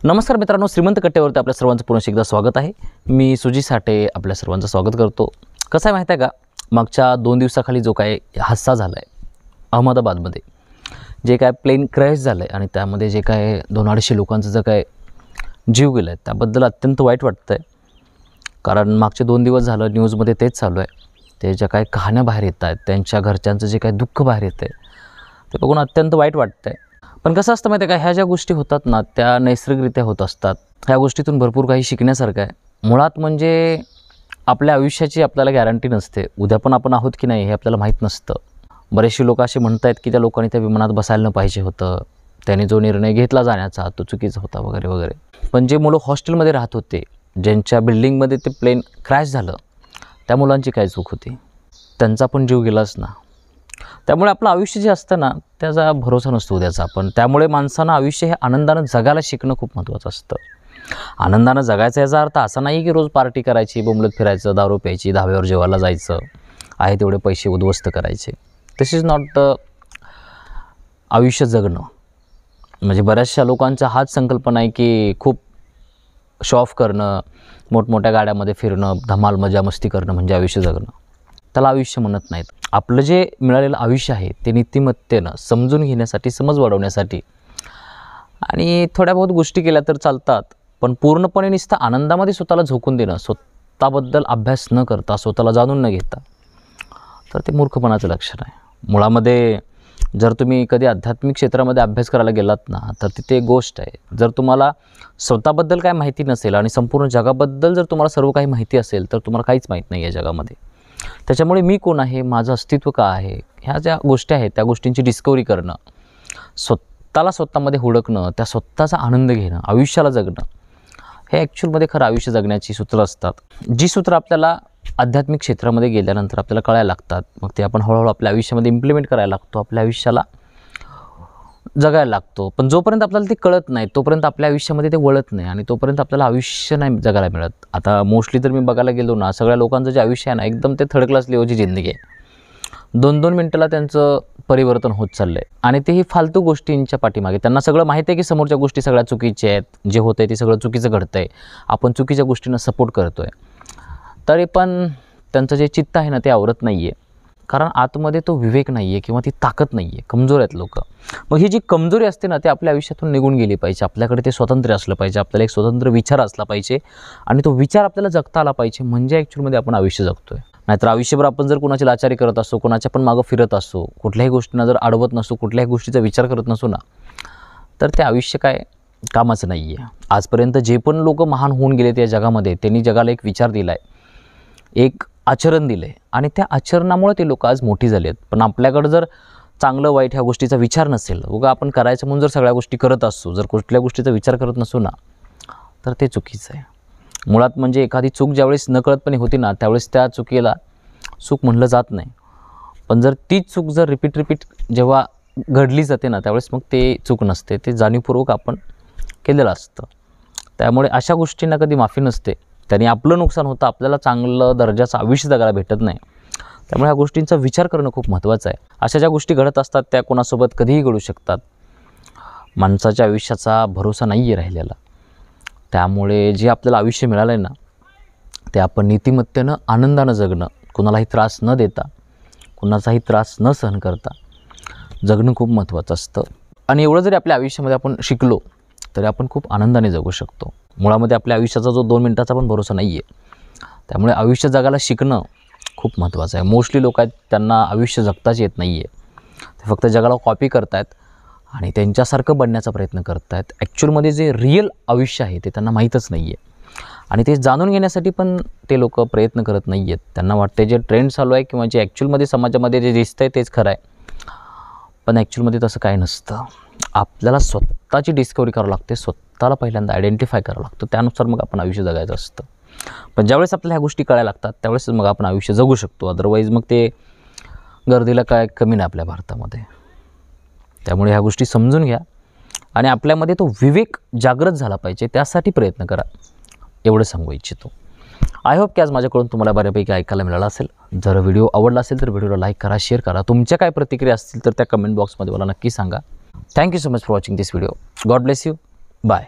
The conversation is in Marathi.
नमस्कार मित्रांनो, श्रीमंत कट्ट्यावरती आपल्या सर्वांचं पुन्हा एकदा स्वागत आहे। मी सुजी साठे आपल्या सर्वांचं स्वागत करतो। कसं आहे माहिती आहे का, मागच्या 2 दिवसाखाली जो काय हादसा झाला आहे अहमदाबादमध्ये, जे काय प्लेन क्रॅश झालं आहे आणि त्यामध्ये जे काय 200-250 लोकांचं जे काय जीव गेला आहे त्याबद्दल अत्यंत वाईट वाटतं आहे। कारण मागचे 2 दिवस झालं न्यूजमध्ये तेच चालू आहे, ते ज्या काही कहाण्या बाहेर येत आहेत, त्यांच्या घरच्यांचं जे काही दुःख बाहेर येतं आहे ते बघून अत्यंत वाईट वाटतं आहे। पण कसं असतं माहिती आहे का, ह्या ज्या गोष्टी होतात ना त्या नैसर्गिकरित्या होत असतात। ह्या गोष्टीतून भरपूर काही शिकण्यासारखं आहे। मुळात म्हणजे आपल्या आयुष्याची आपल्याला गॅरंटी नसते, उद्या पण आपण आहोत की नाही हे आपल्याला माहीत नसतं। बरेचसे लोक असे म्हणत आहेत की त्या लोकांनी त्या विमानात बसायला न पाहिजे होतं, त्याने जो निर्णय घेतला जाण्याचा तो चुकीचा होता वगैरे वगैरे। पण जे मुलं हॉस्टेलमध्ये राहत होते, ज्यांच्या बिल्डिंगमध्ये ते प्लेन क्रॅश झालं, त्या मुलांची काय चूक होती? त्यांचा पण जीव गेलाच ना। त्यामुळे आपलं आयुष्य जे असतं ना त्याचा भरोसा नसतो उद्याचा पण। त्यामुळे माणसानं आयुष्य हे आनंदानं जगायला शिकणं खूप महत्त्वाचं असतं। आनंदानं जगायचा याचा अर्थ असा नाही की रोज पार्टी करायची, बोंबलत फिरायचं, दारू प्यायची, धाब्यावर जेवायला जायचं, आहे तेवढे पैसे उद्ध्वस्त करायचे। दिस इज नॉट द आयुष्य जगणं। म्हणजे बऱ्याचशा लोकांचा हाच संकल्पना आहे की खूप शो ऑफ करणं, मोठमोठ्या गाड्यामध्ये फिरणं, धमाल मजा मस्ती करणं म्हणजे आयुष्य जगणं। त्याला आयुष्य म्हणत नाहीत। आपलं जे मिळालेलं आयुष्य आहे ते नीतिमत्तेनं समजून घेण्यासाठी, समज वाढवण्यासाठी आणि थोड्या बहुत गोष्टी केल्या तर चालतात, पण पूर्णपणे नुसतं आनंदामध्ये स्वतःला झोकून देणं, स्वतःबद्दल अभ्यास न करता, स्वतःला जाणून न घेता, तर ते मूर्खपणाचं लक्षण आहे। मुळामध्ये जर तुम्ही कधी आध्यात्मिक क्षेत्रामध्ये अभ्यास करायला गेलात ना तर तिथे एक गोष्ट आहे, जर तुम्हाला स्वतःबद्दल काय माहिती नसेल आणि संपूर्ण जगाबद्दल जर तुम्हाला सर्व काही माहिती असेल तर तुम्हाला काहीच माहीत नाही आहे जगामध्ये। त्याच्यामुळे मी कोण आहे, माझं अस्तित्व का आहे, ह्या ज्या गोष्टी आहेत त्या गोष्टींची डिस्कवरी करणं, स्वतःला स्वतःमध्ये हुडकणं, त्या स्वतःचा आनंद घेणं, आयुष्याला जगणं, हे ॲक्च्युअलमध्ये खरं आयुष्य जगण्याची सूत्रं असतात। जी सूत्रं आपल्याला आध्यात्मिक क्षेत्रामध्ये गेल्यानंतर आपल्याला कळायला लागतात, मग ते आपण हळूहळू आपल्या आयुष्यामध्ये इम्प्लिमेंट करायला लागतो, आपल्या आयुष्याला जगायला लागतो। पण जोपर्यंत आपल्याला ते कळत नाही तोपर्यंत आपल्या आयुष्यामध्ये ते वळत नाही आणि तोपर्यंत आपल्याला आयुष्य नाही जगायला मिळत। आता मोस्टली तर मी बघायला गेलो ना, सगळ्या लोकांचं जे आयुष्य आहे ना एकदम ते थर्ड क्लास लेवलची जिंदगी आहे। 2-2 मिनटाला त्यांचं परिवर्तन होत चाललं आहे आणि तेही फालतू गोष्टींच्या पाठीमागे। त्यांना सगळं माहिती आहे की समोरच्या गोष्टी सगळ्या चुकीच्या आहेत, जे होतं आहे ते सगळं चुकीचं घडतं आहे, आपण चुकीच्या गोष्टींना सपोर्ट करतो आहे, तरी पण त्यांचं जे चित्त आहे ना ते आवरत नाही आहे। कारण आतमध्ये तो विवेक नाही आहे किंवा ती ताकद नाही आहे, कमजोर आहेत लोक। मग ही जी कमजोरी असते ना ती आपल्या आयुष्यातून निघून गेली पाहिजे। आपल्याकडे ते स्वातंत्र्य असलं पाहिजे, आपल्याला एक स्वतंत्र विचार असला पाहिजे आणि तो विचार आपल्याला जगता आला पाहिजे, म्हणजे ॲक्च्युअलमध्ये आपण आयुष्य जगतो आहे। नाहीतर आयुष्यभर आपण जर कोणाची लाचारी करत असो, कोणाच्या पण मागं फिरत असो, कुठल्याही गोष्टींना जर अडवत नसो, कुठल्याही गोष्टीचा विचार करत नसो ना, तर ते आयुष्य काय कामाचं नाही आहे। आजपर्यंत जे पण लोक महान होऊन गेले त्या जगामध्ये, त्यांनी जगाला एक विचार दिला आहे, एक आचरण दिलं आहे आणि त्या आचरणामुळे ते लोक आज मोठी झाली आहेत। पण आपल्याकडं जर चांगलं वाईट ह्या गोष्टीचा विचार नसेल, उगा आपण करायचं म्हणून जर सगळ्या गोष्टी करत असतो, जर कुठल्या गोष्टीचा विचार करत नसू ना, तर ते चुकीचं आहे। मुळात म्हणजे एखादी चूक ज्यावेळेस नकळतपणे होती ना त्यावेळेस त्या चुकीला चूक म्हणलं जात नाही, पण जर तीच चूक जर रिपीट जेव्हा घडली जाते ना त्यावेळेस मग ते चूक नसते, ते जाणीवपूर्वक आपण केलेलं असतं। त्यामुळे अशा गोष्टींना कधी माफी नसते, त्याने आपलं नुकसान होतं, आपल्याला चांगलं दर्जाचं आयुष्य जगायला भेटत नाही। त्यामुळे ह्या गोष्टींचा विचार करणं खूप महत्त्वाचं आहे। अशा ज्या गोष्टी घडत असतात त्या कोणासोबत कधीही घडू शकतात। माणसाच्या आयुष्याचा भरोसा नाही आहे राहिलेला। त्यामुळे जे आपल्याला आयुष्य मिळालं आहे ना ते आपण नीतिमत्तेनं आनंदानं जगणं, कुणालाही त्रास न देता, कुणाचाही त्रास न सहन करता जगणं खूप महत्त्वाचं असतं। आणि एवढं जरी आपल्या आयुष्यामध्ये आपण शिकलो तरी आपण खूप आनंदाने जगू शकतो। मुळामध्ये आपल्या आयुष्याचा जो 2 मिनटाचा पण भरोसा नाही आहे, त्यामुळे आयुष्य जगायला शिकणं खूप महत्त्वाचं आहे। मोस्टली लोक आहेत त्यांना आयुष्य जगताच येत नाही आहे, ते फक्त जगाला कॉपी करत आहेत आणि त्यांच्यासारखं बनण्याचा प्रयत्न करत आहेत। ॲक्च्युअलमध्ये जे रिअल आयुष्य आहे ते त्यांना माहीतच नाही आहे आणि ते जाणून घेण्यासाठी पण ते लोक प्रयत्न करत नाही आहेत। त्यांना वाटते जे ट्रेंड चालू आहे किंवा जे ॲक्च्युअलमध्ये समाजामध्ये जे दिसतं आहे तेच खरं आहे, पण ॲक्च्युअलमध्ये तसं काय नसतं। आपल्याला स्वतःची डिस्कवरी करावं लागते, स्वतःला पहिल्यांदा आयडेंटिफाय करावं लागतं, त्यानुसार मग आपण आयुष्य जगायचं असतं। पण ज्यावेळेस आपल्याला ह्या गोष्टी कळायला लागतात त्यावेळेस मग आपण आयुष्य जगू शकतो, अदरवाईज मग ते गर्दीला काय कमी नाही आपल्या भारतामध्ये। त्यामुळे ह्या गोष्टी समजून घ्या आणि आपल्यामध्ये तो विवेक जागृत झाला पाहिजे, त्यासाठी प्रयत्न करा, एवढं सांगू इच्छितो। आय होप की आज माझ्याकडून तुम्हाला बऱ्यापैकी ऐकायला मिळालं असेल। जर व्हिडिओ आवडला असेल तर व्हिडिओला लाईक करा, शेअर करा, तुमच्या काय प्रतिक्रिया असतील तर त्या कमेंट बॉक्समध्ये मला नक्की सांगा। Thank you so much for watching this video. God bless you, bye.